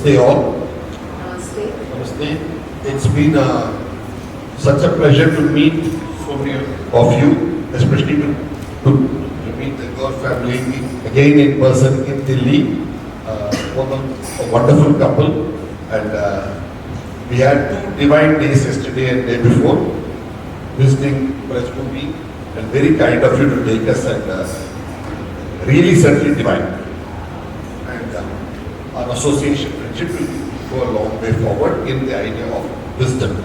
Namaste all. Namaste. Namaste. It's been such a pleasure to meet so many of you, especially to meet the Gaur family again in person in Delhi. A wonderful couple, and we had 2 divine days yesterday and day before, visiting Brajbhumi, and very kind of you to take us, and really certainly divine. And our association friendship will go a long way forward in the idea of wisdom,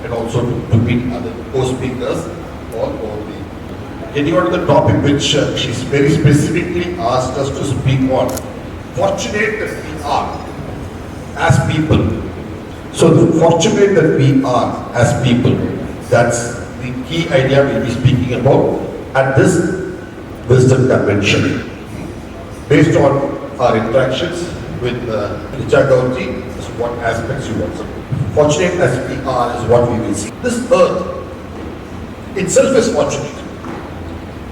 and also to meet other co-speakers all over the. Getting on to the topic which she's very specifically asked us to speak on. Fortunate that we are as people. So fortunate that we are as people. That's the key idea we'll be speaking about at this wisdom convention. Based on our interactions with Richa Gaurji, is what aspects you want. Fortunate as we are is what we will see. This earth itself is fortunate.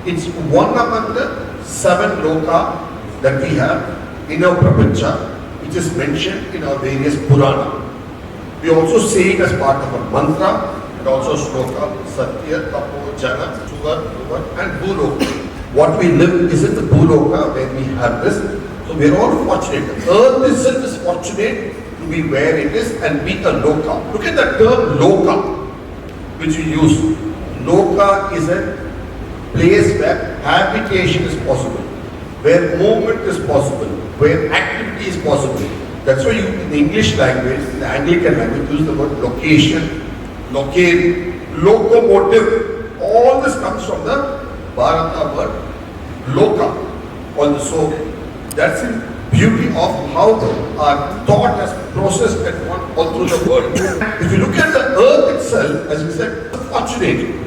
It's one among the 7 loka that we have in our prapancha, which is mentioned in our various Purana. We also say it as part of a mantra and also shloka, Satya, Tapo, Jana, Sugar, and Bhuloka. What we live is in the Bhuloka where we have this. So we are all fortunate. The earth itself is fortunate to be where it is and be a loka. Look at the term loka, which we use. Loka is a place where habitation is possible, where movement is possible, where activity is possible. That's why you, in the English language, in the Anglican language, use the word location, locale, locomotive. All this comes from the Bharata word loka. So that's the beauty of how our thought has processed and gone all through the world. If you look at the earth itself, as we said, fortunate.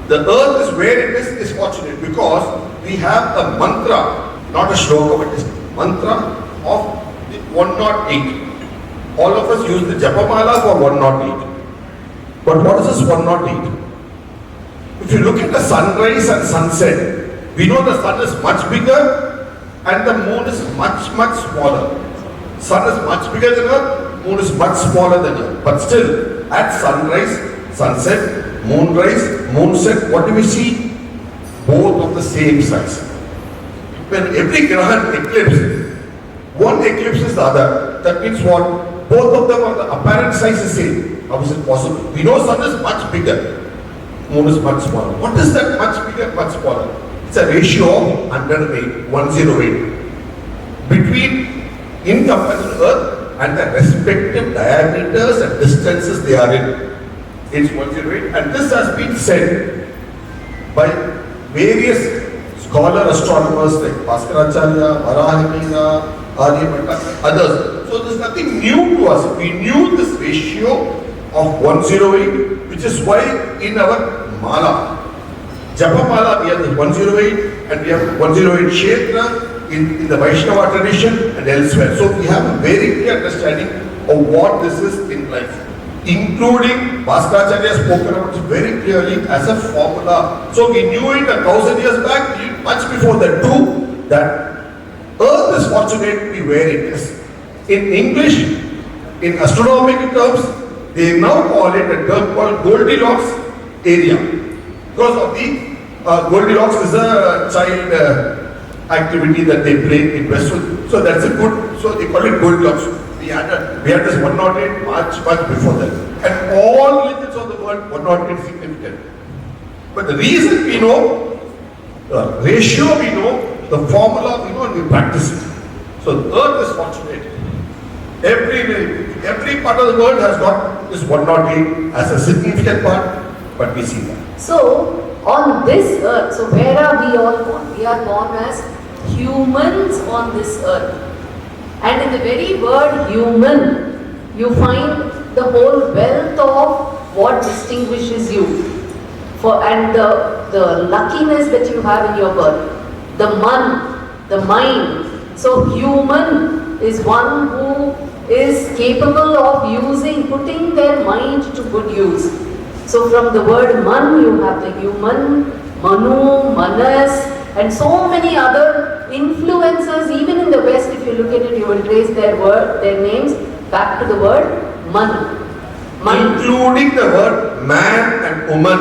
The earth is where it is fortunate because we have a mantra, not a shloka, but it's a mantra of the 108. All of us use the Japamala for 108. But what is this 108? If you look at the sunrise and sunset, we know the sun is much bigger and the moon is much smaller. Sun is much bigger than Earth, moon is much smaller than Earth. But still, at sunrise, sunset, moonrise, moonset, what do we see? Both of the same size. When every Grahan eclipse, one eclipses the other. That means what? Both of them are the apparent size is same. How is it possible? We know sun is much bigger, moon is much smaller. What is that much bigger, much smaller? It's a ratio of 108, 108. Between, in comparison to Earth and the respective diameters and distances they are in. It's 108, and this has been said by various scholar astronomers like Bhaskaracharya, Varahamihira, Aryabhatta, others. So there's nothing new to us. We knew this ratio of 108, which is why in our mala, Japa mala, we have the 108 and we have 108 Kshetra in the Vaishnava tradition and elsewhere. So we have a very clear understanding of what this is in life. Including Bhaskaracharya spoken about it very clearly as a formula. So we knew it 1,000 years back, much before that too, that Earth is fortunate to be where it is. In English, in astronomical terms, they now call it a term called Goldilocks area. Because of the Goldilocks is a child activity that they play in Westwood. So that's a good, so they call it Goldilocks. We had this 108 much before that. And all religions of the world 108 is significant. But the reason we know, the ratio we know, the formula we know, and we practice it. So the earth is fortunate. Every part of the world has got this 108 as a significant part, but we see that. So, on this earth, so where are we all born? We are born as humans on this earth. And in the very word human, you find the whole wealth of what distinguishes you. And the luckiness that you have in your birth. The mind. So human is one who is capable of putting their mind to good use. So from the word man, you have the human, manu, manas, and so many other influencers, even in the West, if you look at it, you will trace their names back to the word man. Including the word man and woman.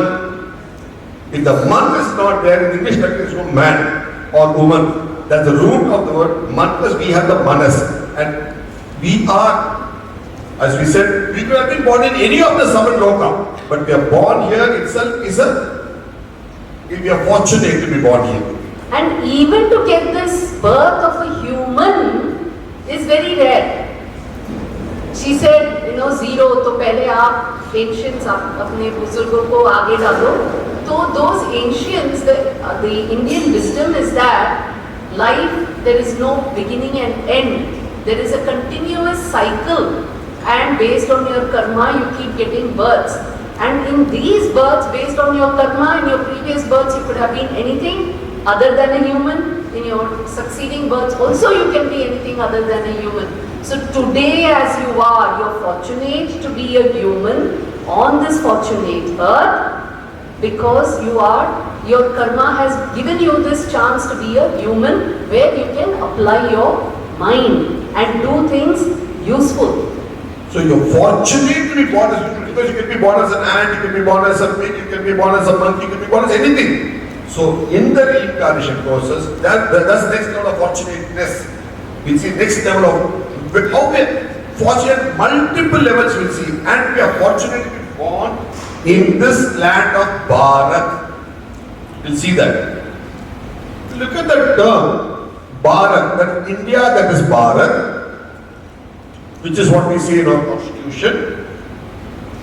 If the man is not there in English, there is no man or woman. That's the root of the word man, plus we have the manas. And we are, as we said, we could have been born in any of the seven loka, but we are born here itself is we are fortunate to be born here. And even to get this birth of a human is very rare. She said, zero, तो पहले आप ancients अपने बुजुर्गों को आगे डालो. So those ancients, the Indian wisdom is that life, there is no beginning and end. There is a continuous cycle, and based on your karma, you keep getting births. And in these births, based on your karma, in your previous births, you could have been anything other than a human. In your succeeding births, also you can be anything other than a human. So today, as you are, you're fortunate to be a human on this fortunate earth because your karma has given you this chance to be a human where you can apply your mind and do things useful. So you're fortunate to be born as human because you can be born as an ant, you can be born as a pig, you can be born as a monkey, you can be born as anything. So in the reincarnation process, that's the next level of fortunateness. We see next level of how we are fortunate, multiple levels we'll see, and we are fortunate to be born in this land of Bharat. We'll see that. Look at the term Bharat, that India, that is Bharat, which is what we say in our constitution,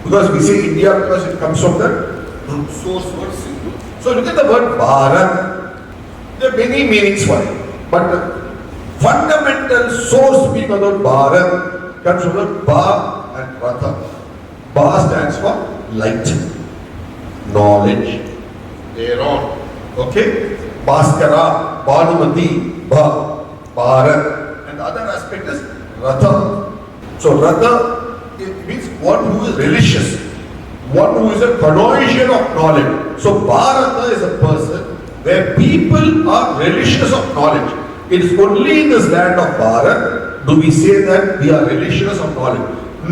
because we say India because it comes from the source word Sindhu. So look at the word Bharat. There are many meanings for it, but the fundamental source meaning of the word Bharat comes from the word Ba and Ratha. Ba stands for light, knowledge, thereon. Okay? Bhaskara, Bhanumati, Bharat. And the other aspect is Ratha. So Ratha, it means one who is religious, one who is a connoisseur of knowledge. So Bharata is a person where people are religious of knowledge. It is only in this land of Bharat do we say that we are religious of knowledge.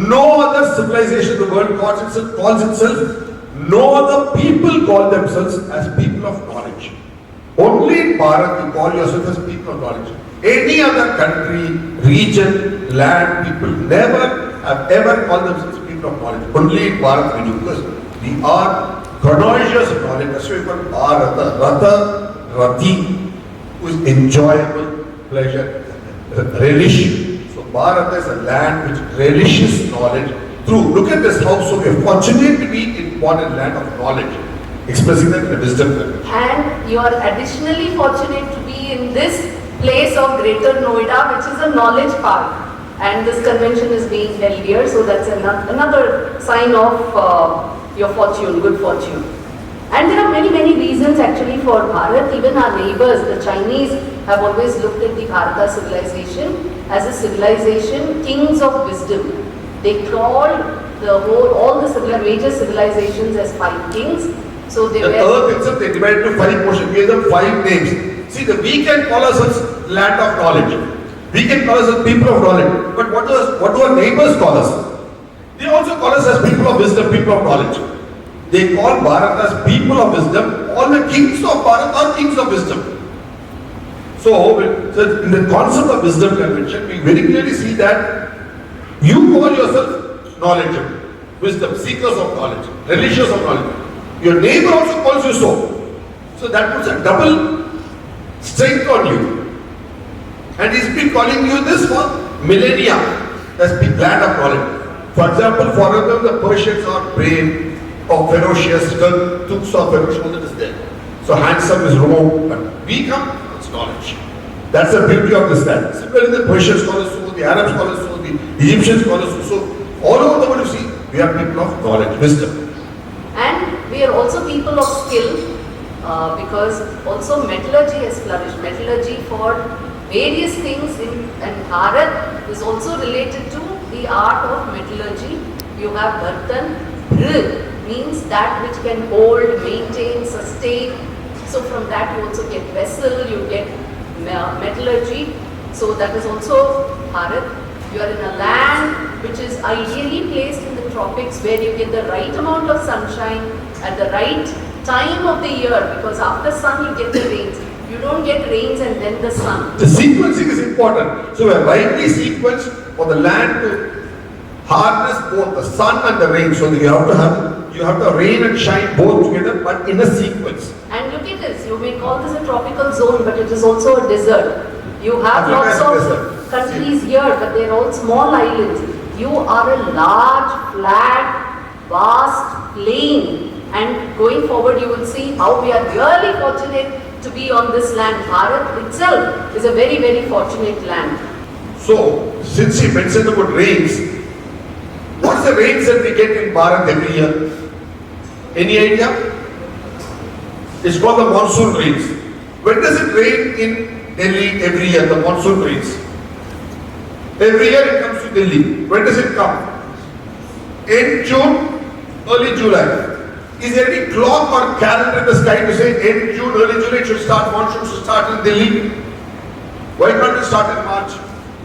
No other civilization in the world calls itself, no other people call themselves as people of knowledge. Only in Bharat you call yourself as people of knowledge. Any other country, region, land, people never have ever called themselves people of knowledge. Only in Bharat we do, because we are connoisseurs of knowledge. That's why we call Bharata, Ratha, Rati, who is enjoyable, pleasure, relish. So Bharata is a land which relishes knowledge through. Look at this house. So we are fortunate to be in one land of knowledge, expressing that in a wisdom language. And you are additionally fortunate to be in this place of Greater Noida, which is a knowledge park. And this convention is being held here, so that's another sign of your fortune, good fortune. And there are many, many reasons actually for Bharat. Even our neighbors, the Chinese, have always looked at the Bharata civilization as a civilization, kings of wisdom. They called all the major civilizations as 5 kings. So they the earth itself, they divided into 5 portions, gave them 5 names. See, we can call ourselves land of knowledge. We can call ourselves people of knowledge. But what do our neighbors call us? They also call us as people of wisdom, people of knowledge. They call Bharat as people of wisdom. All the kings of Bharat are kings of wisdom. So in the concept of wisdom convention, we very clearly see that you call yourself knowledgeable, wisdom, seekers of knowledge, religious of knowledge. Your neighbor also calls you so. So that puts a double strength on you. And he's been calling you this for millennia. That's the land of knowledge. For example, for them the Persians are brave or ferocious, Turks are ferocious, all that is there. So handsome is Rome, but we come, it's knowledge. That's the beauty of this land. Similarly, the Persians call us so, the Arabs call us so, the Egyptians call us so. All over the world you see, we are people of knowledge, wisdom. And we are also people of skill because also metallurgy has flourished. Metallurgy for various things and Bharat is also related to the art of metallurgy. You have Bartan, means that which can hold, maintain, sustain. So from that you also get vessel, you get metallurgy. So that is also Bharat. You are in a land which is ideally placed in the tropics where you get the right amount of sunshine at the right time of the year, because after sun you get the rains. You don't get rains and then the sun. The sequencing is important. So we are rightly sequenced for the land to harness both the sun and the rain. So you have to rain and shine both together, but in a sequence. And look at this. You may call this a tropical zone, but it is also a desert. You have Africa lots is a of countries here, but they are all small islands. You are a large, flat, vast plain. And going forward, you will see how we are really fortunate to be on this land. Bharat itself is a very, very fortunate land. So, since he mentioned about rains, what is the rains that we get in Bharat every year? Any idea? It's called the monsoon rains. When does it rain in Delhi every year, the monsoon rains? Every year it comes to Delhi. When does it come? End June, early July. Is there any clock or calendar in the sky to say end June, early July it should start, monsoon should start in Delhi? Why can't it start in March?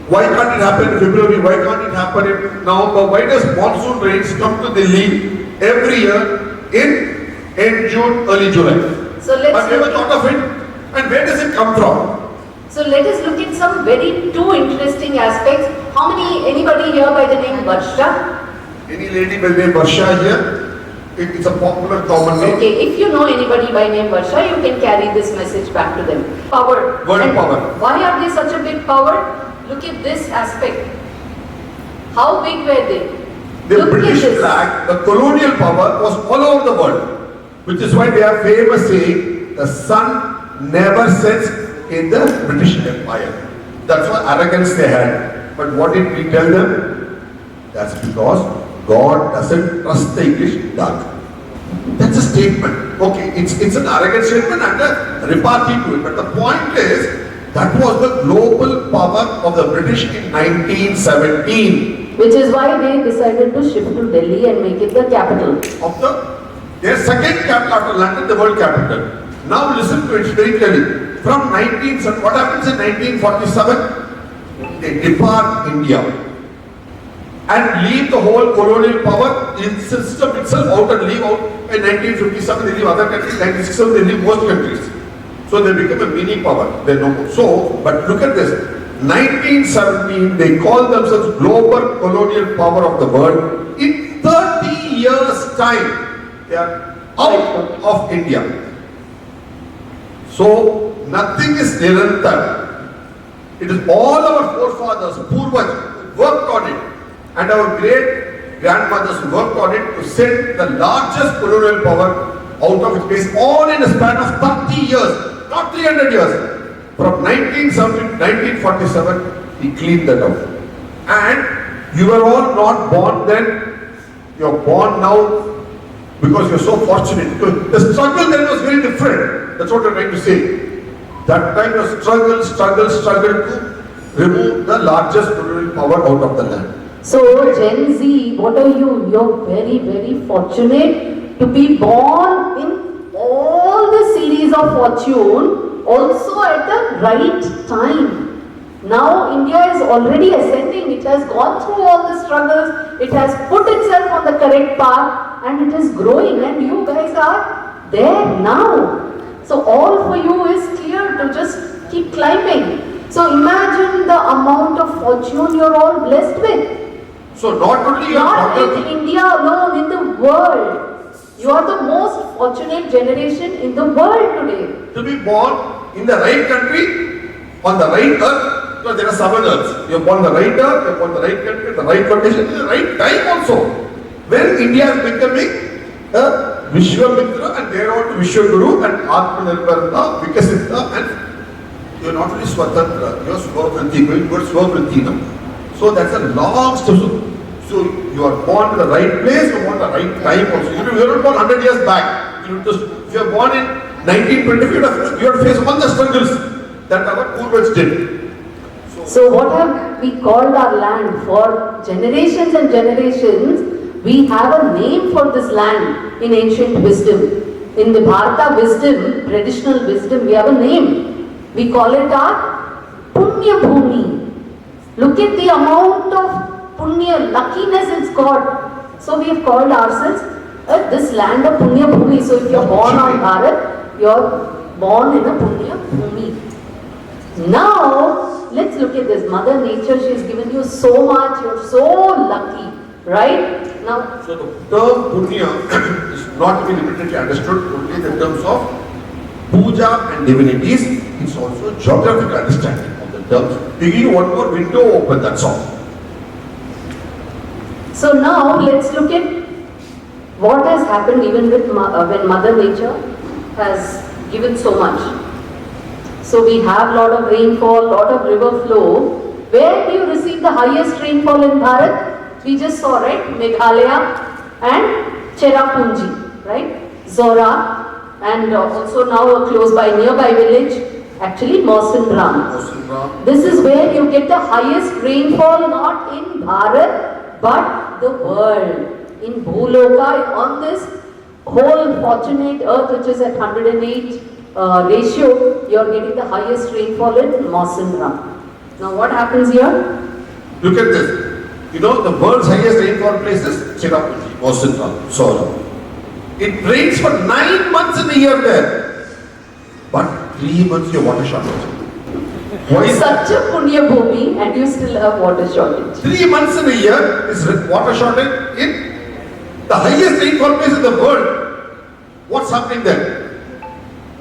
Why can't it happen in February? Why can't it happen in November? Why does monsoon rains come to Delhi every year in end June, early July? So let's I've never thought of it. And where does it come from? So let us look at some very two interesting aspects. Anybody here by the name Varsha? Any lady by the name Varsha here? It's a popular common name. Okay, if you know anybody by name Varsha, you can carry this message back to them. Power. World power. Why are they such a big power? Look at this aspect. How big were they? The Look British at this. flag, the colonial power was all over the world. Which is why they are famous saying the sun never sets in the British Empire. That's what arrogance they had. But what did we tell them? That's because God doesn't trust the English dark. That's a statement. Okay, it's an arrogant statement and a repartee to it. But the point is, that was the global power of the British in 1917. Which is why they decided to shift to Delhi and make it the capital. Of their second capital after London, the world capital. Now listen to it very clearly. From what happens in 1947? They depart India and leave the whole colonial power system itself out and leave out. In 1957 they leave other countries, 1967 they leave most countries. So they become a mini power. They no more. So, but look at this. 1917 they call themselves global colonial power of the world. In 30 years time they are out of India. So nothing is nirantar. It is all our forefathers, Purvaj, worked on it, and our great grandmothers worked on it to send the largest colonial power out of its base, all in a span of 30 years, not 300 years. From 1970 to 1947, he cleaned that out. And you were all not born then, you are born now because you are so fortunate. The struggle then was very different. That's what I am trying to say. That time was struggle to remove the largest colonial power out of the land. So Gen Z, what are you? You're very, very fortunate to be born in all the series of fortune, also at the right time. Now India is already ascending. It has gone through all the struggles. It has put itself on the correct path and it is growing, and you guys are there now. So all for you is clear to just keep climbing. So imagine the amount of fortune you're all blessed with. So not only not in India alone, in the world. You are the most fortunate generation in the world today. To be born in the right country, on the right earth, because there are 7 earths. You are born in the right earth, you are born in the right country, the right condition, in the right time also. When India is becoming a Vishwamitra and thereon Vishwaguru and Atmanirbharta, Vikasita, and you are not only Swatantra, you are Swavritti, going towards Swavritti now. So that's a long step. So you are born in the right place, you are born in the right time also. You are not born 100 years back. If you are born in 1920, you have to face all the struggles that our Purvas did. So what have we called our land? For generations and generations, we have a name for this land in ancient wisdom. In the Bharata wisdom, traditional wisdom, we have a name. We call it our Punya Bhumi. Look at the amount of Punya, luckiness it's got. So we have called ourselves this land of Punya Bhumi. So if you're born on Bharat, you're born in a Punya Bhumi. Now, let's look at this. Mother Nature, she has given you so much, you're so lucky, right? Now, so the term Punya is not to be limitedly understood only in the terms of puja and divinities. It's also geographical understanding of the terms. They give you one more window open, that's all. So now, let's look at what has happened even with when Mother Nature has given so much. So we have lot of rainfall, lot of river flow. Where do you receive the highest rainfall in Bharat? We just saw, right? Meghalaya and Cherrapunji, right? Zora, and also now close by nearby village, actually Mawsynram. This is where you get the highest rainfall, not in Bharat, but the world. In Bhuloka, on this whole fortunate earth which is at 108 ratio, you are getting the highest rainfall in Mawsynram. Now what happens here? Look at this. You know the world's highest rainfall place is Cherrapunji, Mawsynram, Zora. It rains for 9 months in a year there. But 3 months your water shortage. Why is such a Punya Bhumi and you still have water shortage? 3 months in a year is water shortage in the highest rainfall place in the world. What's happening there?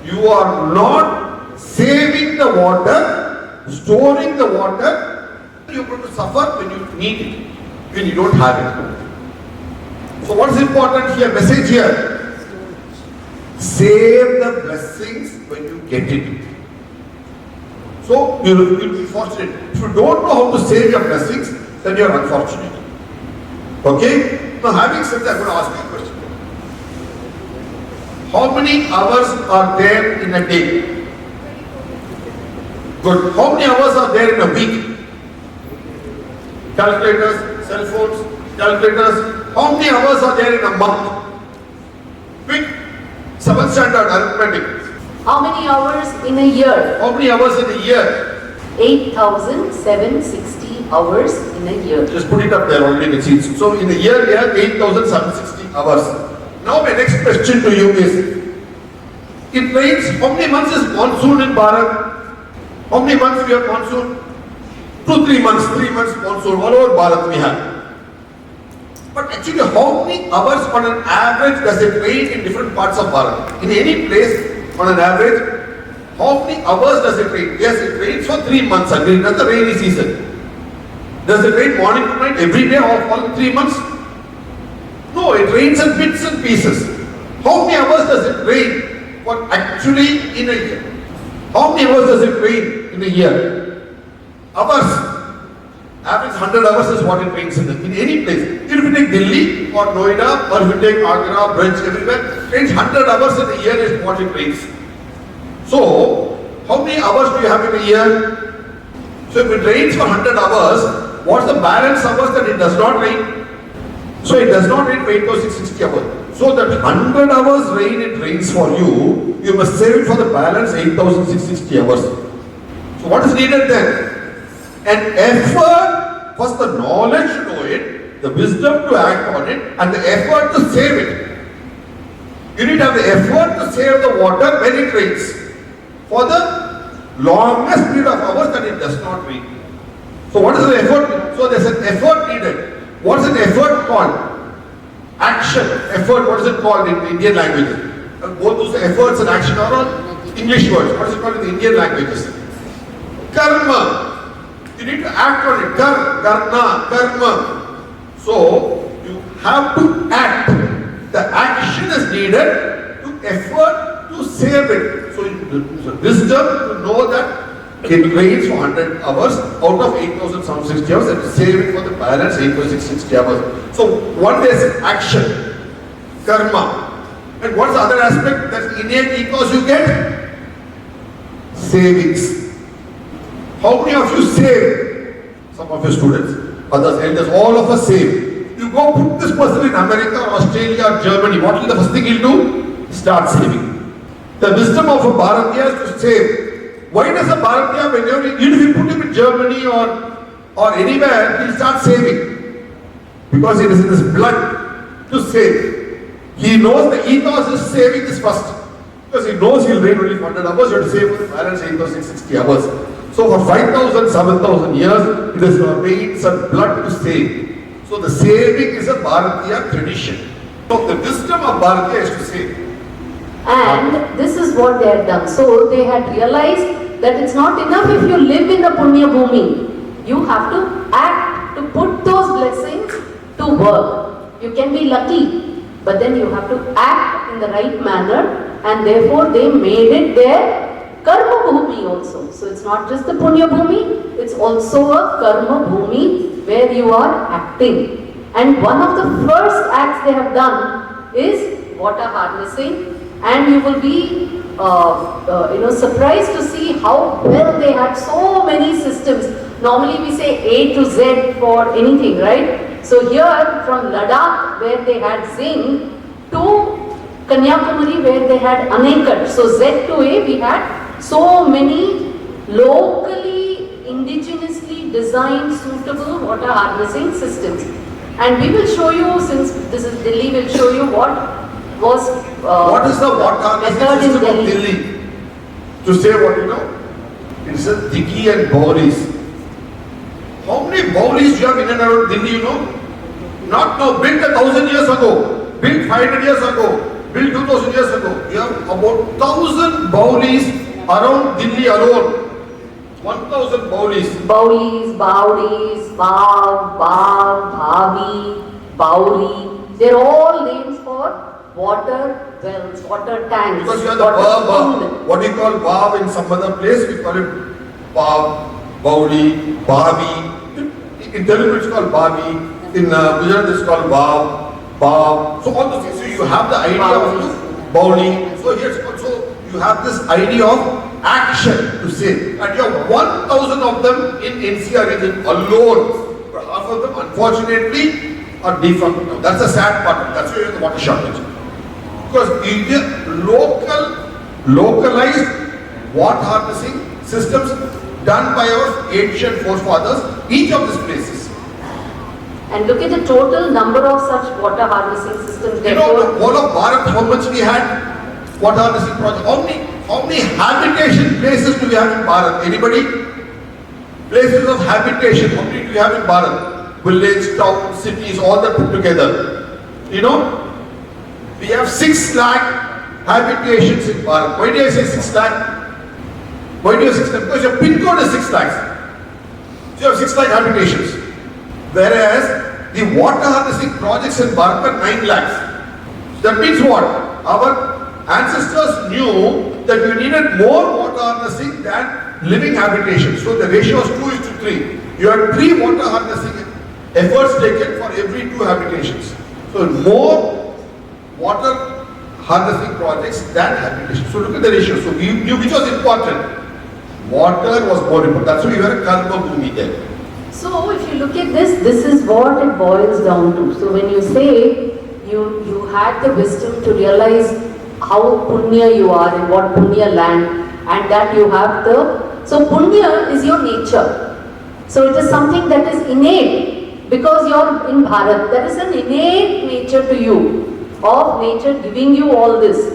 You are not saving the water, storing the water. You're going to suffer when you need it, when you don't have it. So what is important here? Message here. Save the blessings when you get it. So you'll be fortunate. If you don't know how to save your blessings, then you are unfortunate. Okay? Now having said that, I'm going to ask you a question. How many hours are there in a day? Good. How many hours are there in a week? Calculators, cell phones, calculators. How many hours are there in a month? Quick. 7th standard arithmetic. How many hours in a year? How many hours in a year? 8,760 hours in a year. Just put it up there already, you can see. So in a year we have 8,760 hours. Now my next question to you is, it rains, how many months is monsoon in Bharat? How many months we have monsoon? 2-3 months, 3 months monsoon, all over Bharat we have. But actually how many hours on an average does it rain in different parts of Bharat? In any place on an average, how many hours does it rain? Yes, it rains for 3 months, agreed, that's the rainy season. Does it rain morning to night every day of all 3 months? No, it rains in bits and pieces. How many hours does it rain for actually in a year? How many hours does it rain in a year? Hours. Average 100 hours is what it rains in any place. If you take Delhi or Noida or if you take Agra, Braj, everywhere, it rains 100 hours in a year is what it rains. So, how many hours do you have in a year? So if it rains for 100 hours, what's the balance hours that it does not rain? So it does not rain for 8,660 hours. So that 100 hours rain it rains for you, you must save it for the balance 8,660 hours. So what is needed then? An effort, first the knowledge to know it, the wisdom to act on it, and the effort to save it. You need to have the effort to save the water when it rains for the longest period of hours that it does not rain. So what is the effort? So there's an effort needed. What is an effort called? Action. Effort, what is it called in Indian languages? Both those efforts and action are all English words. What is it called in the Indian languages? Karma. You need to act on it. Karna, karma. So you have to act. The action is needed to effort to save it. So wisdom to know that it rains for 100 hours out of 8,760 hours and save it for the balance 8,660 hours. So one is action, karma. And what's the other aspect? That's innate ethos you get? Savings. How many of you save? Some of your students, others, elders, all of us save. You go put this person in America or Australia or Germany, what will the first thing he'll do? Start saving. The wisdom of a Bharatiya is to save. Why does a Bharatiya, whenever, even if you put him in Germany or anywhere, he'll start saving? Because it is in his blood to save. He knows the ethos is saving this first. Because he knows he'll reign only for 100 hours, you have to save for the balance 8,660 hours. So for 5,000, 7,000 years, it has made some blood to save. So the saving is a Bharatiya tradition. So the wisdom of Bharatiya is to save. And this is what they had done. So they had realized that it's not enough if you live in the Punya Bhumi. You have to act to put those blessings to work. You can be lucky, but then you have to act in the right manner, and therefore they made it their Karma Bhumi also. So it's not just the Punya Bhumi, it's also a Karma Bhumi where you are acting. And one of the first acts they have done is water harnessing, and you will be surprised to see how well they had so many systems. Normally we say A to Z for anything, right? So here from Ladakh where they had Zing to Kanyakumari where they had Anekat. So Z to A we had so many locally, indigenously designed suitable water harnessing systems. And we will show you, since this is Delhi, we'll show you what was what is the water harnessing system of Delhi? To say what you know? It is a Dighi and Bauris. How many Bauris do you have in and around Delhi, you know? Not now, built 1,000 years ago, built 500 years ago, built 2,000 years ago. You have about 1,000 Bauris around Delhi alone. 1,000 Baulis. Baulis, Baudis, Bav, Bhavi, Bauri. They're all names for water wells, water tanks. Because you have the Bav, what we call Bav in some other place, we call it Bav, Bauli, Bhavi. In Telugu it's called Bhavi. In Gujarat it's called Bav. So all those things. So you have the idea of Bauli. So here's also you have this idea of action to say, and you have 1,000 of them in NCR region alone. But half of them, unfortunately, are defunct now. That's the sad part. That's why you have the water shortage. Because India localized water harnessing systems done by our ancient forefathers, each of these places. And look at the total number of such water harnessing systems. You know, the whole of Bharat, how much we had water harnessing projects. How many habitation places do we have in Bharat? Anybody? Places of habitation, how many do we have in Bharat? Village, town, cities, all that put together. You know? We have 6 lakh habitations in Bharat. Why do I say 6 lakh? Why do you have 6 lakh? Because your pin code is 6 lakhs. So you have 6 lakh habitations. Whereas the water harnessing projects in Bharat are 9 lakhs. That means what? Our ancestors knew that you needed more water harnessing than living habitation. So the ratio was 2:3. You had 3 water harnessing efforts taken for every 2 habitations. So more water harnessing projects than habitation. So look at the ratio. So we knew which was important. Water was more important. That's why you were a Karma Bhumi there. So if you look at this is what it boils down to. So when you say you had the wisdom to realize how punya you are in what punya land, and that you have so punya is your nature. So it is something that is innate because you're in Bharat. There is an innate nature to you of nature giving you all this.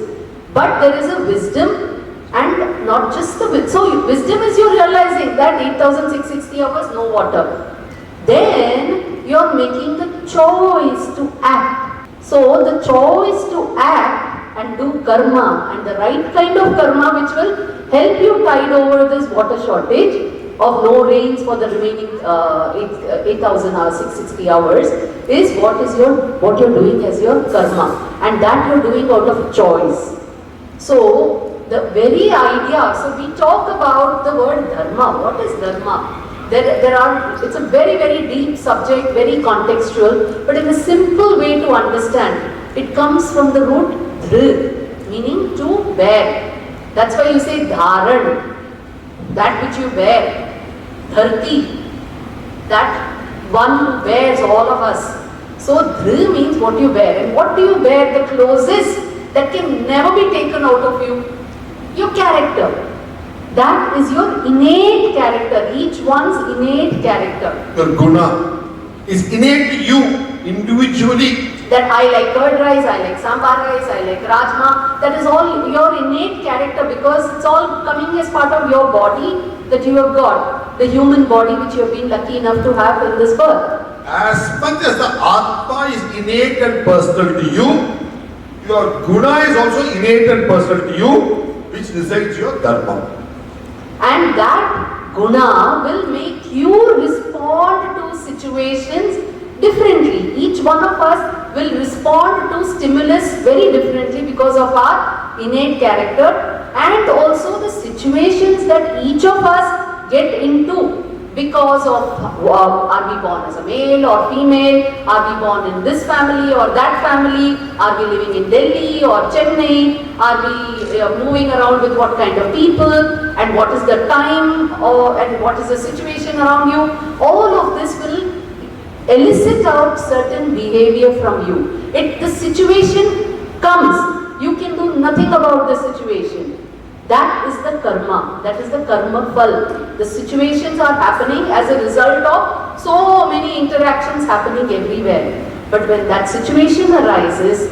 But there is a wisdom. And not just the wisdom. So wisdom is you realizing that 8,660 hours, no water. Then you are making the choice to act. So the choice to act and do karma, and the right kind of karma which will help you tide over this water shortage of no rains for the remaining 8,000 hours, 660 hours, is what you're doing as your karma. And that you're doing out of choice. So the very idea, so we talk about the word dharma. What is dharma? It's a very, very deep subject, very contextual, but in a simple way to understand, it comes from the root dhr, meaning to bear. That's why you say dharan, that which you bear. Dharti, that one who bears all of us. So dhr means what you bear. And what do you bear? The closest that can never be taken out of you. Your character. That is your innate character, each one's innate character. Your guna is innate to you individually. That I like curd rice, I like sambar rice, I like rajma. That is all your innate character because it's all coming as part of your body that you have got. The human body which you have been lucky enough to have in this birth. As much as the Atma is innate and personal to you, your guna is also innate and personal to you, which decides your dharma. And that guna will make you respond to situations differently. Each one of us will respond to stimulus very differently because of our innate character and also the situations that each of us get into because of are we born as a male or female, are we born in this family or that family, are we living in Delhi or Chennai, are we moving around with what kind of people and what is the time and what is the situation around you. All of this will elicit out certain behavior from you. The situation comes, you can do nothing about the situation. That is the karma, that is the karma phal. The situations are happening as a result of so many interactions happening everywhere. But when that situation arises,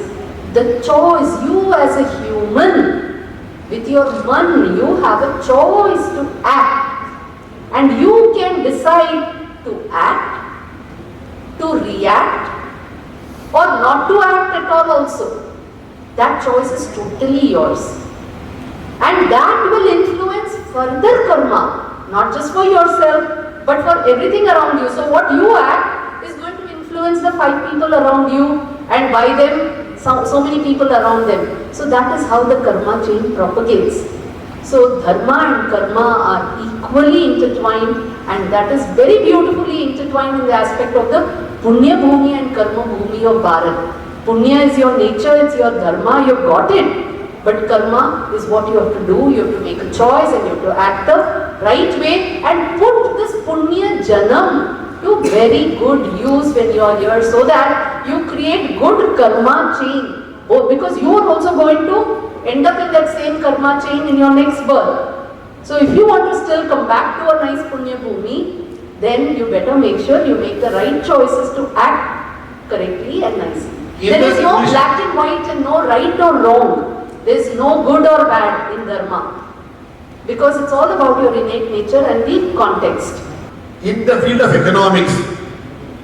the choice, you as a human, with your man, you have a choice to act. And you can decide to act, to react, or not to act at all also. That choice is totally yours. And that will influence further karma, not just for yourself, but for everything around you. So what you act is going to influence the 5 people around you and by them, so many people around them. So that is how the karma chain propagates. So dharma and karma are equally intertwined and that is very beautifully intertwined in the aspect of the punya bhumi and karma bhumi of Bharat. Punya is your nature, it's your dharma, you've got it. But karma is what you have to do, you have to make a choice and you have to act the right way and put this punya janam to very good use when you are here so that you create good karma chain. Because you are also going to end up in that same karma chain in your next birth. So if you want to still come back to a nice punya bhumi, then you better make sure you make the right choices to act correctly and nicely. There is no black and white and no right or wrong. There is no good or bad in dharma because it's all about your innate nature and the context. In the field of economics,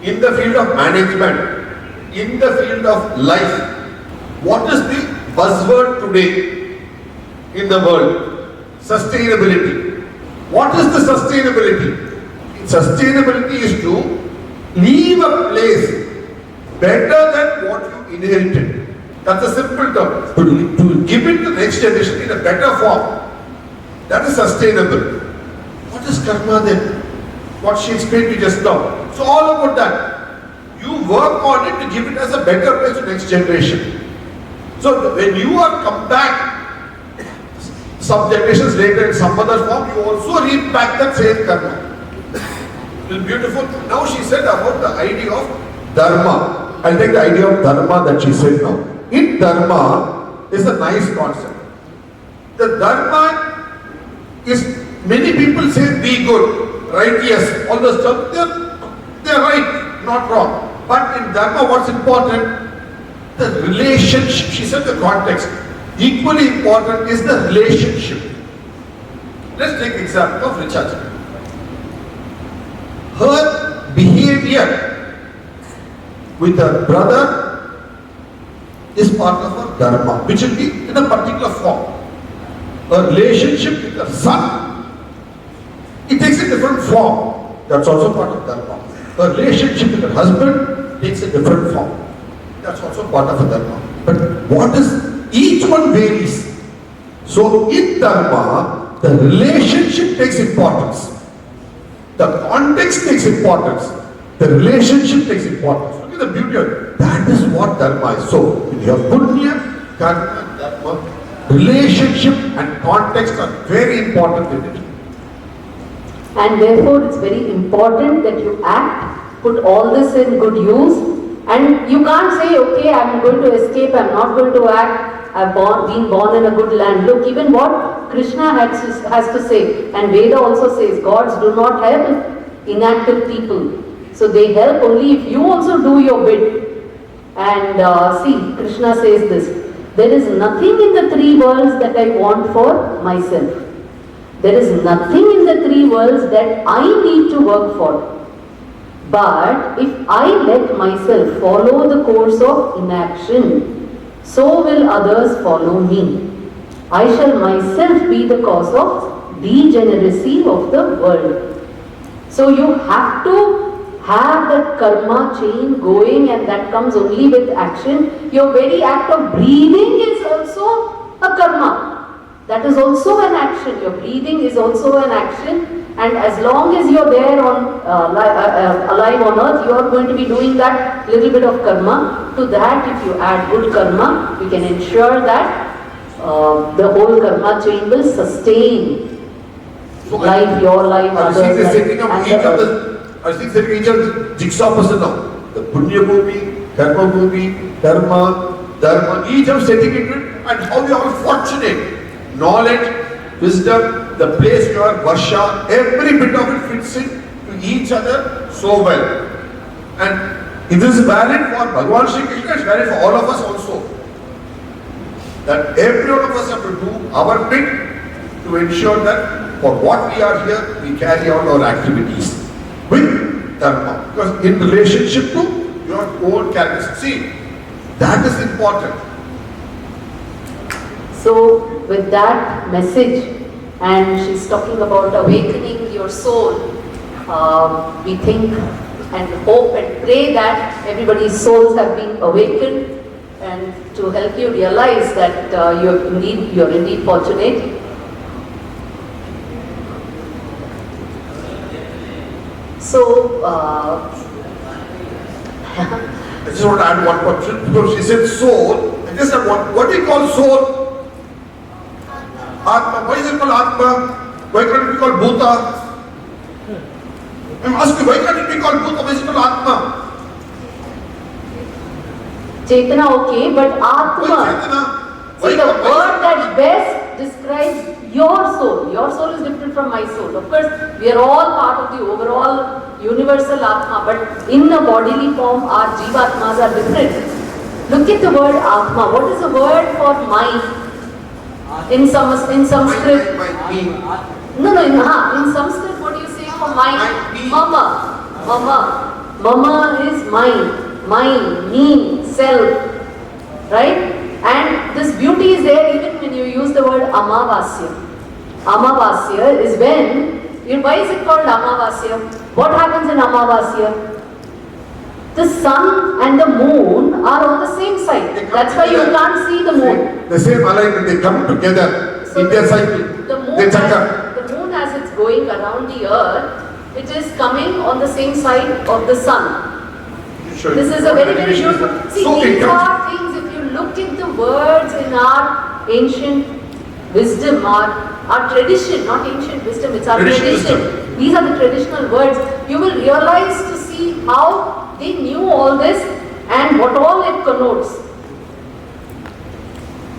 in the field of management, in the field of life, what is the buzzword today in the world? Sustainability. What is the sustainability? Sustainability is to leave a place better than what you inherited. That's a simple term. To give it to the next generation in a better form. That is sustainable. What is karma then? What she explained to you just now. It's all about that. You work on it to give it as a better place to the next generation. So when you are come back some generations later in some other form, you also reap back that same karma. It's beautiful. Now she said about the idea of dharma. I'll take the idea of dharma that she said now. In dharma is a nice concept. The dharma is, many people say be good, right? Yes, all those stuff, they're right, not wrong. But in dharma, what's important? The relationship. She said the context. Equally important is the relationship. Let's take example of Richa. Her behavior with her brother is part of her dharma, which will be in a particular form. Her relationship with her son, it takes a different form. That's also part of dharma. Her relationship with her husband takes a different form. That's also part of a dharma. But what is, each one varies. So in dharma, the relationship takes importance. The context takes importance. The relationship takes importance. Look at the beauty of it. That is what dharma is. So, in your punya, karma, dharma, relationship and context are very important in it. And therefore, it's very important that you act, put all this in good use, and you can't say, okay, I'm going to escape, I'm not going to act, have been born in a good land. Look, even what Krishna has to say, and Veda also says, gods do not help inactive people. So they help only if you also do your bit. And see, Krishna says this, there is nothing in the three worlds that I want for myself. There is nothing in the three worlds that I need to work for. But if I let myself follow the course of inaction, so will others follow me. I shall myself be the cause of degeneracy of the world. So you have to have that karma chain going, and that comes only with action. Your very act of breathing is also a karma. That is also an action. Your breathing is also an action. And as long as you're there on alive on earth, you are going to be doing that little bit of karma. To that, if you add good karma, you can ensure that the whole karma chain will sustain life, your life, others' life. I think setting each of the jigsaw puzzle now. The punya bhumi, karma bhumi, dharma, each of setting it and how you are fortunate. Knowledge, wisdom, the place you are, varsha, every bit of it fits in to each other so well. And it is valid for Bhagavan Shri Krishna, it's valid for all of us also. That every one of us have to do our bit to ensure that for what we are here, we carry out our activities with dharma. Because in relationship to your own character, see, that is important. So, with that message, and she's talking about awakening your soul, we think and hope and pray that everybody's souls have been awakened, and to help you realize that you're indeed fortunate. So, I just want to add one question, because she said soul. I just have one. What do you call soul? Atma. Why is it called Atma? Why can't it be called Bhuta? I'm asking, why can't it be called Bhuta? Why is it called Atma? Chetana, okay, but Atma. Why Chetana? See, the word that best describes your soul. Your soul is different from my soul. Of course, we are all part of the overall universal Atma, but in a bodily form, our Jivatmas are different. Look at the word Atma. What is the word for mind? In Sanskrit. No, in Sanskrit, what do you say for mind? Mama. Mama is mind, me, self. Right? And this beauty is there even when you use the word Amavasya. Amavasya is when, why is it called Amavasya? What happens in Amavasya? The sun and the moon are on the same side. That's why you can't see the moon. The same alignment, they come together in their cycle. The moon as it's going around the earth, it is coming on the same side of the sun. This is a very, very beautiful. See, these are things, if you look at the words in our ancient wisdom, our tradition, not ancient wisdom, it's our tradition. These are the traditional words. You will realize to see how they knew all this and what all it connotes.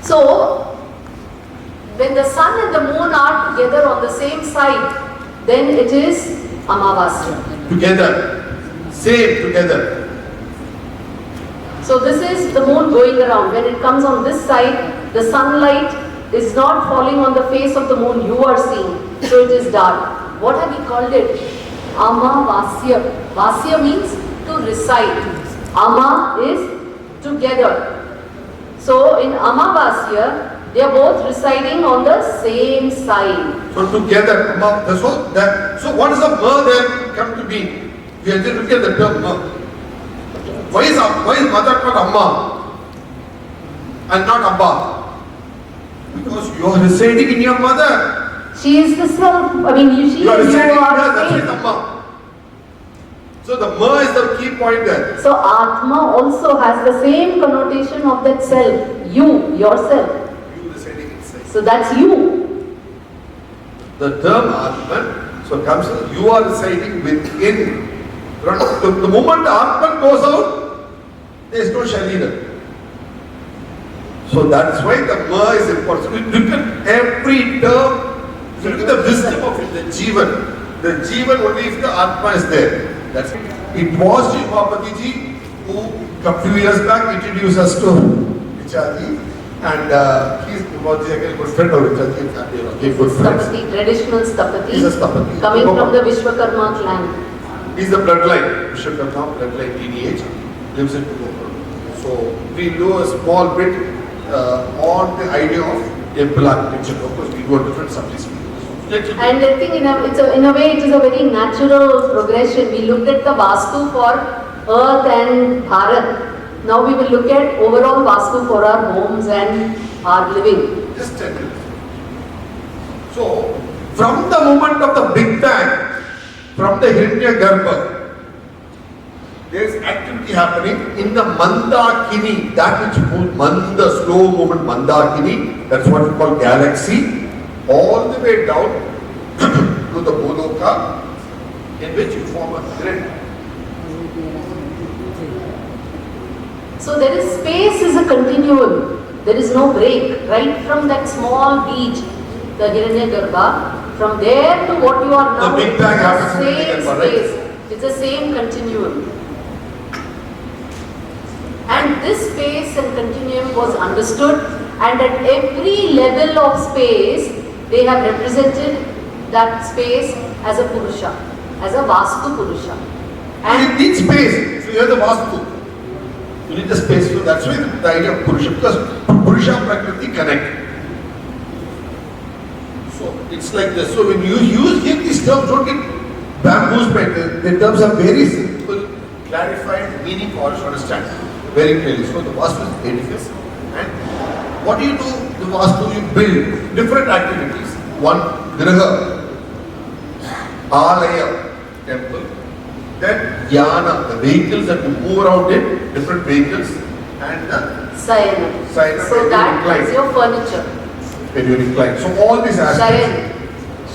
So, when the sun and the moon are together on the same side, then it is Amavasya. Together. Same together. So this is the moon going around. When it comes on this side, the sunlight is not falling on the face of the moon you are seeing. So it is dark. What have we called it? Amavasya. Vasya means to reside. Ama is together. So in Amavasya, they are both residing on the same side. So together, so what is the ma there come to be? We are just looking at the term ma. Why is mother called Amma and not Abba? Because you are residing in your mother. She is the self. I mean, she you are is residing in you her, are that's it, Amma. So the ma is the key point there. So Atma also has the same connotation of that self. You, yourself. You residing inside. So that's you. The term Atman, so comes you are residing within. The moment Atman goes out, there is no Sharira. So that's why the ma is important. So we look at every term, look at the wisdom of it, the Jivan. The Jivan only if the Atma is there. That's it. It was Jivapati ji who a few years back introduced us to Vichaji, and he's again a good friend of Vichaji and family, okay, good friend. Stapati, traditional Stapati. He's a Stapati. Coming from the Vishwakarma clan. He's the bloodline, Vishwakarma bloodline lineage, lives in Gopur. So we do a small bit on the idea of temple architecture. Of course, we do a different subjects. And I think in a way it is a very natural progression. We looked at the Vastu for Earth and Bharat. Now we will look at overall Vastu for our homes and our living. Just 10 minutes. So, from the moment of the Big Bang, from the Hiranya Garbha, there is activity happening in the Mandakini, that which moves, the slow movement Mandakini, that's what we call galaxy, all the way down to the Boloka, in which you form a grid. So there is space is a continuum. There is no break. Right from that small beach, the Hiranyagarbha, from there to what you are now, the Big Bang happens in same Hiranyagarbha, space. right? It's the same continuum. And this space and continuum was understood, and at every level of space, they have represented that space as a Purusha, as a Vastu Purusha. And it needs space. So you have the Vastu. You need the space. So that's why the idea of Purusha, because Purusha and Prakriti connect. So it's like this. So when you use these terms, don't get bamboozled by them. The terms are very simple, clarified, meaning for us to understand very clearly. So the Vastu is edifice. And what do you do? The Vastu, you build different activities. One, Griha, Alaya, temple. Then Yana, the vehicles that you move around in, different vehicles. And Sayana. Sayana, So that is your furniture. when you recline. So all these aspects.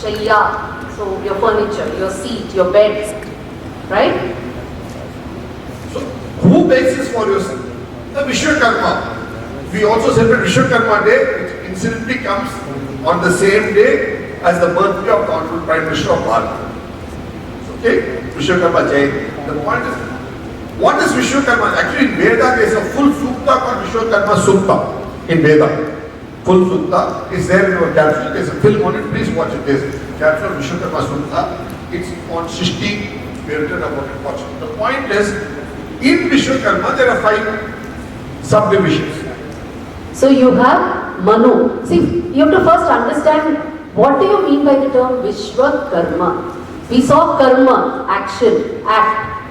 Shayan, Shayya, so your furniture, your seat, your bed, right? So who makes this for yourself? The Vishwakarma. We also celebrate Vishwakarma Day, which incidentally comes on the same day as the birthday of the Honorable Prime Minister of Bharat. Okay? Vishwakarma Jayanti. The point is, what is Vishwakarma? Actually in Veda there is a full sutta called Vishwakarma Sutta in Veda. Full sutta is there in your capsule. There is a film on it. Please watch it. There is a capsule of Vishwakarma Sutta. It's on Srishti. We have written about it. Watch it. The point is, in Vishwakarma there are 5 subdivisions. So you have Manu. See, you have to first understand what do you mean by the term Vishwakarma. We saw karma, action, act,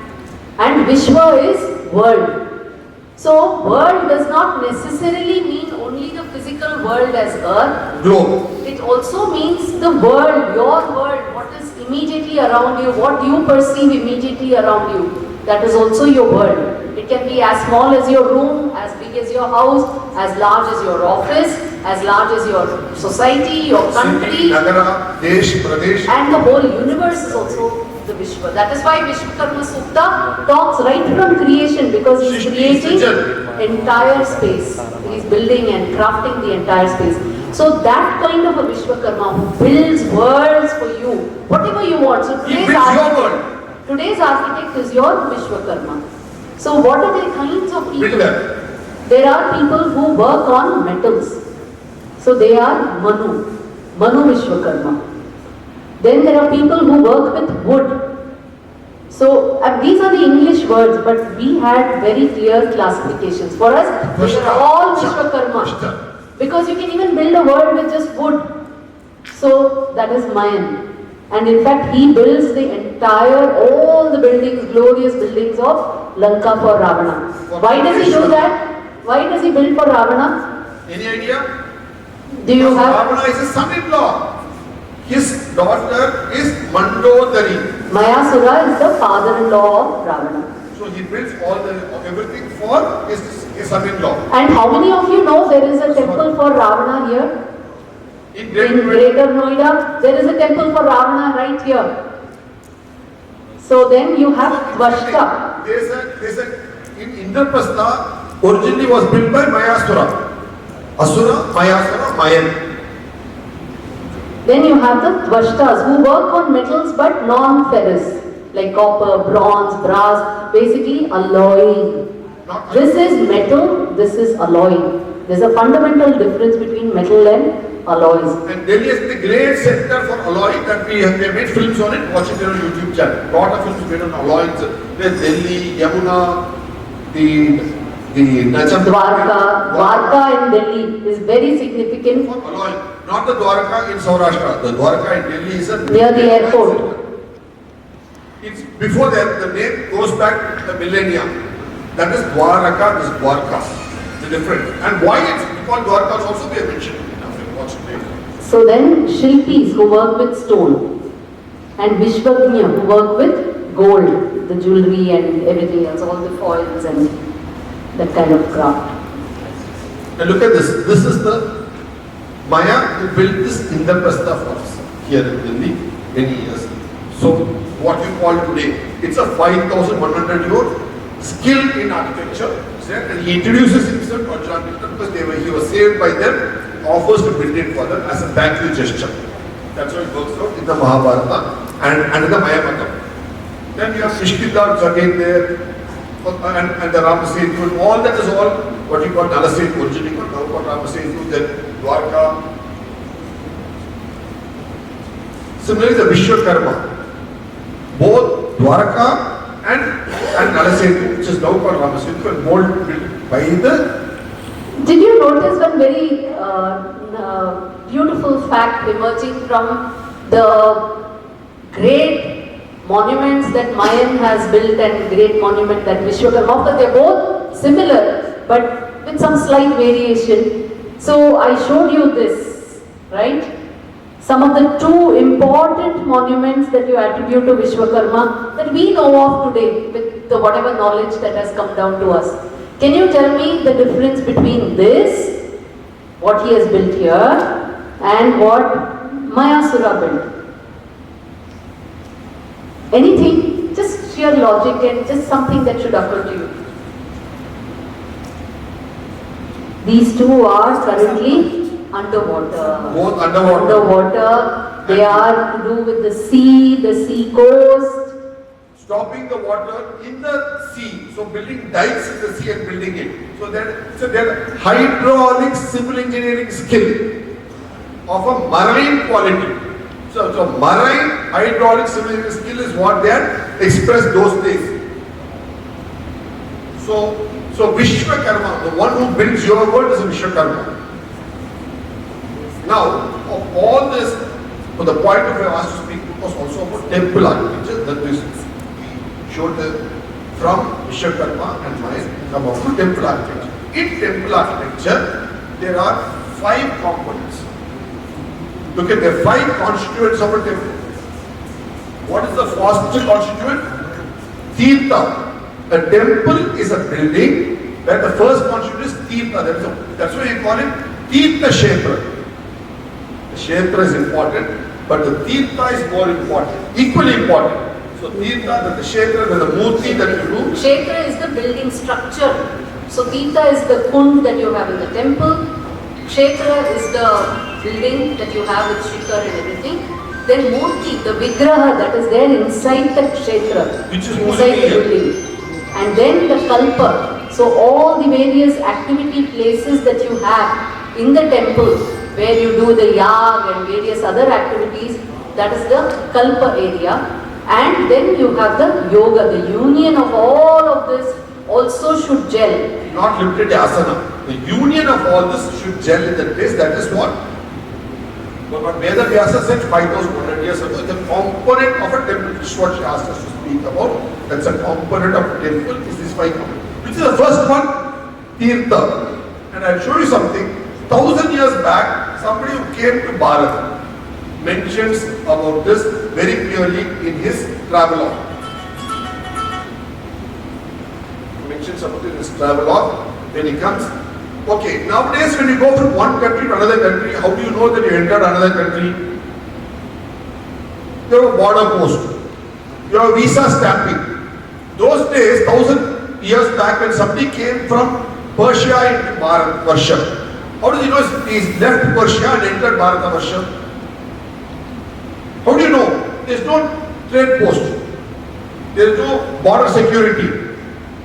and Vishwa is world. So world does not necessarily mean only the physical world as earth. Globe. It also means the world, your world, what is immediately around you, what you perceive immediately around you. That is also your world. It can be as small as your room, as big as your house, as large as your office, as large as your society, your country. City, Nagara, Desh, Pradesh. And the whole universe is also the Vishwa. That is why Vishwakarma Sutta talks right from creation, because he is creating entire space. He is building and crafting the entire space. So that kind of a Vishwakarma who builds worlds for you, whatever you want. So today's architect is your Vishwakarma. So what are the kinds of people? Builder. There are people who work on metals. So they are Manu Vishwakarma. Then there are people who work with wood. So these are the English words, but we had very clear classifications. For us, these are all Vishwakarma. Because you can even build a world with just wood. So that is Mayan. And in fact, he builds the entire, all the buildings, glorious buildings of Lanka for Ravana. Why does he do that? Why does he build for Ravana? Any idea? Do you have? Ravana is his son-in-law. His daughter is Mandodari. Mayasura is the father-in-law of Ravana. So he builds everything for his son-in-law. And how many of you know there is a temple for Ravana here? In Greater Noida, there is a temple for Ravana right here. So then you have Vashta. There's a in Indraprastha originally was built by Mayasura. Asura, Mayasura, Mayan. Then you have the Dvashtas who work on metals but non-ferrous, like copper, bronze, brass, basically alloying. This is metal, this is alloying. There's a fundamental difference between metal and alloys. And Delhi is the great center for alloying that we have made films on it, watch it on YouTube channel. Lot of films made on alloys. There's Delhi, Yamuna, the Dwarka in Delhi is very significant. For alloying. Not the Dwarka in Saurashtra. The Dwarka in Delhi is near the airport. It's before that, the name goes back a millennia. That is Dwaraka, this is Dwarka. The difference. And why it's called Dwarka is also be mentioned in our film. Watch it later. So then Shilpis who work with stone and Vishwagnya who work with gold, the jewelry and everything else, all the foils and that kind of craft. And look at this. This is the Maya who built this Indraprastha for us here in Delhi many years. So what we call today, it's a 5,100-year skill in architecture. And he introduces himself to Ajahn because he was saved by them, offers to build it for them as a thank you gesture. That's how it works out in the Mahabharata and in the Maya Matam. Then you have Shishkita again there, and the Ramasetu, all that is all what you call Nalasetu, originally called Ramasetu, then Dwarka. Similarly, the Vishwakarma, both Dwarka and Nalasetu, which is now called Ramasetu, and mold built by the. Did you notice one very beautiful fact emerging from the great monuments that Mayan has built and great monument that Vishwakarma, but they're both similar but with some slight variation. So I showed you this, right? Some of the two important monuments that you attribute to Vishwakarma that we know of today with the whatever knowledge that has come down to us. Can you tell me the difference between this, what he has built here, and what Mayasura built? Anything, just sheer logic and just something that should occur to you. These two are currently underwater. Both underwater. Underwater. They are to do with the sea coast. Stopping the water in the sea. So building dikes in the sea and building it. So they're hydraulic civil engineering skill of a marine quality. So marine hydraulic civil engineering skill is what they had expressed those days. So Vishwakarma, the one who builds your world is Vishwakarma. Now, of all this, for the point of view I asked to speak was also about temple architecture that we showed from Vishwakarma and Maya come up to temple architecture. In temple architecture, there are 5 components. Look at the 5 constituents of a temple. What is the first constituent? Tirtha. A temple is a building where the first constituent is Tirtha. That's why you call it Tirtha Kshetra. The Kshetra is important, but the Tirtha is more important, equally important. So Tirtha, the Kshetra, the Murti that you do. Kshetra is the building structure. So Tirtha is the kund that you have in the temple. Kshetra is the building that you have with Shikhar and everything. Then Murti, the Vigraha that is there inside the Kshetra, which is inside the building. And then the Kalpa. So all the various activity places that you have in the temple where you do the yag and various other activities, that is the Kalpa area. And then you have the yoga, the union of all of this also should gel. Not limited to asana. The union of all this should gel in that place. That is what Veda Vyasa said 5,100 years ago. The component of a temple, which is what she asked us to speak about. That's a component of a temple, is this 5 components. Which is the first one? Tirtha. And I'll show you something. 1,000 years back, somebody who came to Bharat mentions about this very clearly in his travelogue. Mentions about it in his travelogue. When he comes, okay, nowadays when you go from one country to another country, how do you know that you entered another country? You have a border post. You have a visa stamping. Those days, 1,000 years back when somebody came from Persia into Bharat, Russia, How does he know he's left Persia and entered Bharatavarsha? How do you know? There's no trade post. There's no border security.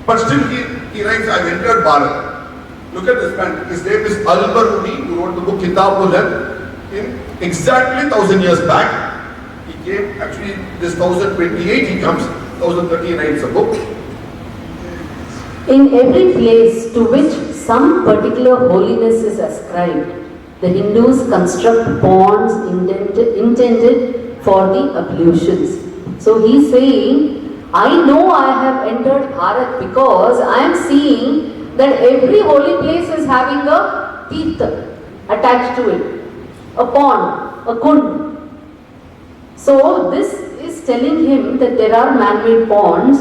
But still he writes, I've entered Bharat. Look at this man. His name is Al-Baruni, who wrote the book Kitabul Haq in exactly 1000 years back. He came, actually this 1028 he comes, 1030 he writes a book. In every place to which some particular holiness is ascribed, the Hindus construct ponds intended for the ablutions. So he's saying, I know I have entered Bharat because I am seeing that every holy place is having a tirtha attached to it, a pond, a kund. So this is telling him that there are man-made ponds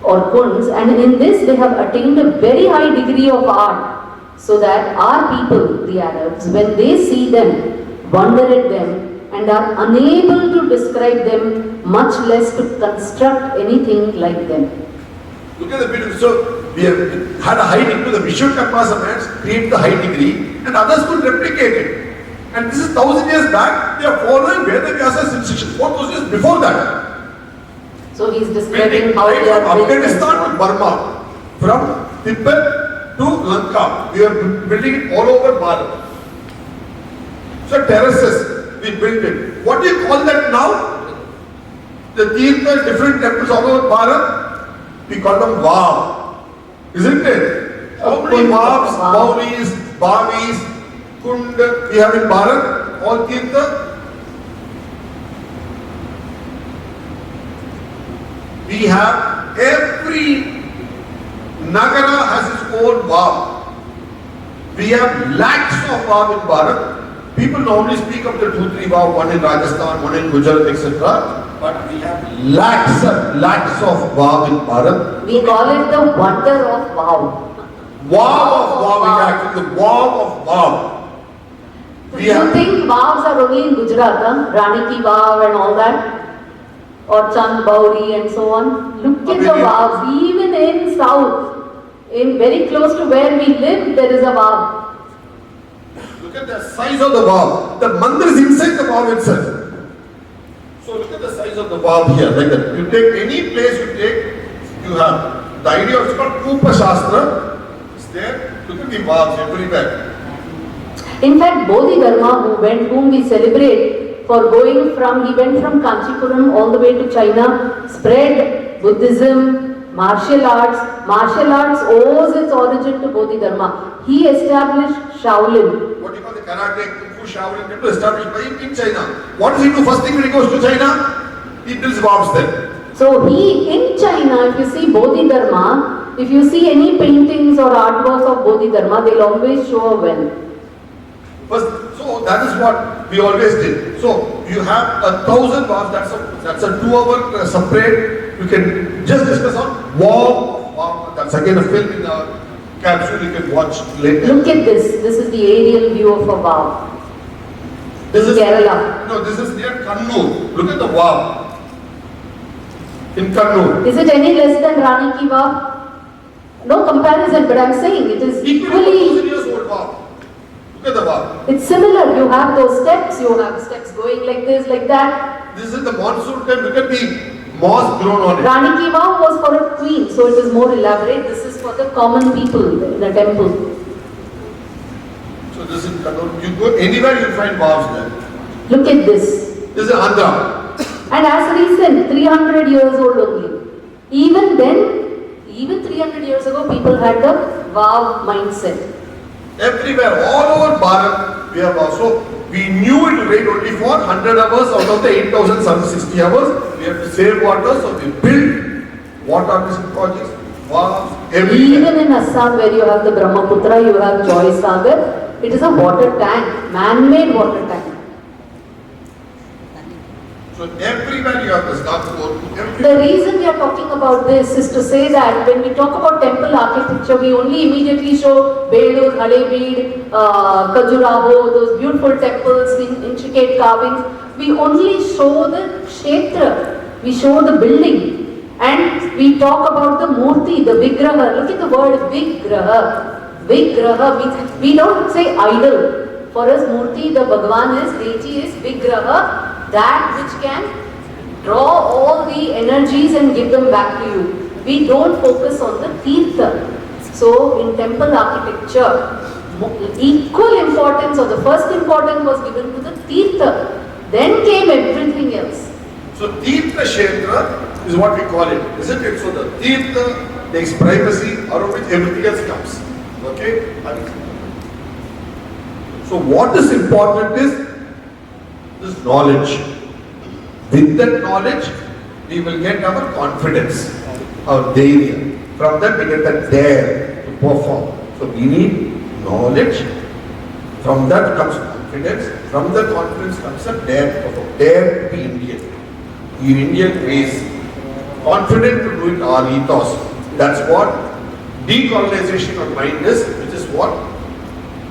or kunds, and in this they have attained a very high degree of art, so that our people, the Arabs, when they see them, wonder at them and are unable to describe them, much less to construct anything like them. Look at the beauty. So we have had a high degree, the Vishwakarma's hands create the high degree and others could replicate it. And this is 1000 years back, they are following Veda Vyasa's instruction, 4000 years before that. So he is describing how right they are from built. Afghanistan to Burma, from Tibet to Lanka, we are building it all over Bharat. So terraces, we built it. What do you call that now? The tirthas, different temples all over Bharat, we call them Vav. Isn't it? How many Vavs, Baulis, Bhavis, Kund we have in Bharat? All tirtha. We have every Nagara has its own Vav. We have lakhs of Vav in Bharat. People normally speak of the 2-3 Vav, one in Rajasthan, one in Gujarat, etc. But we have lakhs of Vav in Bharat. We call it the wonder of Wow. Vav of Vav is actually the Vav of Vav. Do you think Vavs are only in Gujarat, Rani Ki Vav and all that? Or Chand Bauri and so on? Look at the Vavs, even in south, in very close to where we live, there is a Vav. Look at the size of the Vav. The mandir is inside the Vav itself. So look at the size of the Vav here, like that. You take any place you take, you have the idea of it's called Kupa Shastra. It's there. Look at the Vavs everywhere. In fact, Bodhidharma, whom we celebrate, he went from Kanchipuram all the way to China, spread Buddhism, martial arts. Martial arts owes its origin to Bodhidharma. He established Shaolin. What do you call the karate, kung fu, Shaolin temple established by him in China. What does he do first thing when he goes to China? He builds Vavs there. So in China, if you see Bodhidharma, if you see any paintings or artworks of Bodhidharma, they'll always show a well. First, so that is what we always did. So you have 1000 Vavs, that's a 2-hour separate. You can just discuss on Vav. That's again a film in a capsule you can watch later. Look at this. This is the aerial view of a Vav. This is Kerala. No, this is near Kannur. Look at the Vav in Kannur. Is it any less than Rani Ki Vav? No comparison, but I'm saying it is Equally equally. 1000 years old Vav. Look at the Vav. It's similar. You have those steps. You have steps going like this, like that. This is the monsoon time. Look at the moss grown on it. Rani Ki Vav was for a queen, so it is more elaborate. This is for the common people in the temple. So this is Kannur. You go anywhere, you'll find Vavs there. Look at this. This is Andhra. And as recent, 300 years old only. Even then, even 300 years ago, people had the Vav mindset. Everywhere, all over Bharat, we have also, we knew it will rain only for 100 hours out of the 8,760 hours. We have to save water, so we build water harvesting projects, Vavs, everywhere. Even in Assam, where you have the Brahmaputra, you have Joy Sagar, it is a water tank, man-made water tank. So everywhere you have the Nagpur. The reason we are talking about this is to say that when we talk about temple architecture, we only immediately show Belur, Halebeed, Khajuraho, those beautiful temples, intricate carvings. We only show the kshetra, we show the building, and we talk about the murti, the vigraha. Look at the word vigraha. Vigraha, we don't say idol. For us, Murti, the Bhagwan is, deity is Vigraha, that which can draw all the energies and give them back to you. We don't focus on the Tirtha. So, in temple architecture, equal importance or the first importance was given to the Tirtha. Then came everything else. So Tirtha Kshetra is what we call it, isn't it? So the Tirtha takes privacy, out of which everything else comes. Okay? So what is important is this knowledge. With that knowledge, we will get our confidence, our dairya. From that we get that dare to perform. So we need knowledge. From that comes confidence. From that confidence comes a dare to perform. Dare to be Indian. In Indian ways, confident to do it our ethos. That's what decolonization of mind is, which is what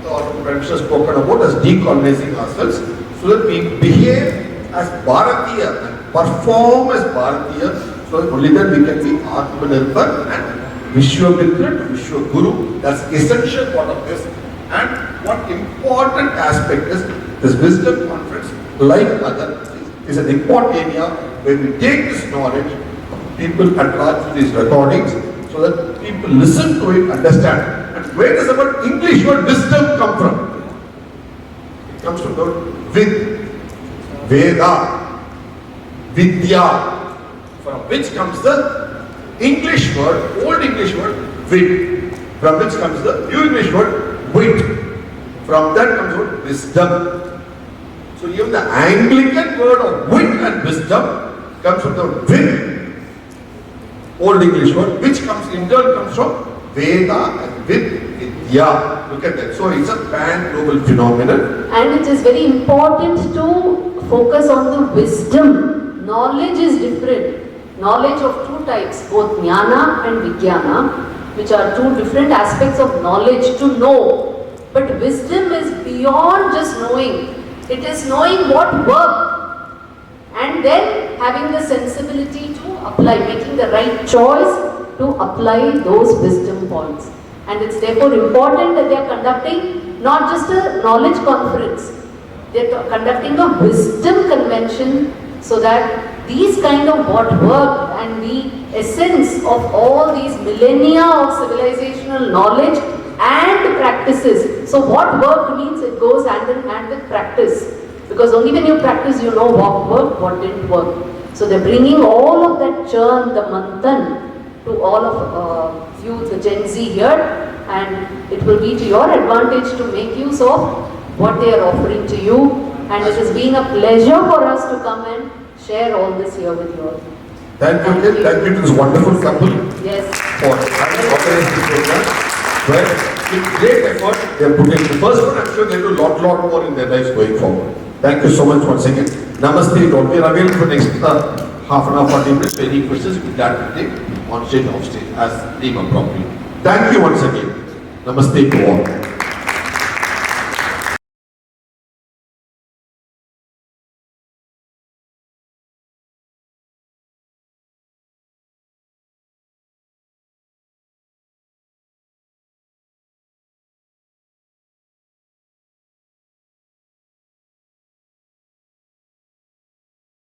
the Honorable Prime Minister has spoken about as decolonizing ourselves, so that we behave as Bharatiya and perform as Bharatiya, so that only then we can be Atmanirbhar and Vishwamitra to Vishwaguru. That's essential part of this. And what important aspect is this wisdom conference, like other, is an important area where we take this knowledge, people at large these recordings, so that people listen to it, understand. And where does the word English word wisdom come from? It comes from the word Vid, Veda, Vidya, from which comes the English word, old English word Vid, from which comes the new English word Wit. From that comes the word wisdom. So even the Anglican word of wit and wisdom comes from the wit, old English word, which comes in turn comes from Veda and Vidya. Look at that. So it's a pan-global phenomenon. And it is very important to focus on the wisdom. Knowledge is different. Knowledge of two types, both Jnana and Vijnana, which are two different aspects of knowledge to know. But wisdom is beyond just knowing. It is knowing what work and then having the sensibility to apply, making the right choice to apply those wisdom points. And it's therefore important that they are conducting not just a knowledge conference, they are conducting a wisdom convention, so that these kind of what work and the essence of all these millennia of civilizational knowledge and practices. So what worked means it goes hand in hand with practice. Because only when you practice you know what worked, what didn't work. So they're bringing all of that churn, the manthan, to all of you, the Gen Z here. And it will be to your advantage to make use of what they are offering to you. And it has been a pleasure for us to come and share all this here with you all. Thank you. Thank you to this wonderful couple. Yes. For organizing this program. Well, with great effort, they are putting the first one. I'm sure they'll do a lot more in their lives going forward. Thank you so much once again. Namaste to all. We are available for next half an hour, 40 minutes. Any questions, we'll glad to take on stage, off stage, as deemed appropriate. Thank you once again. Namaste to all.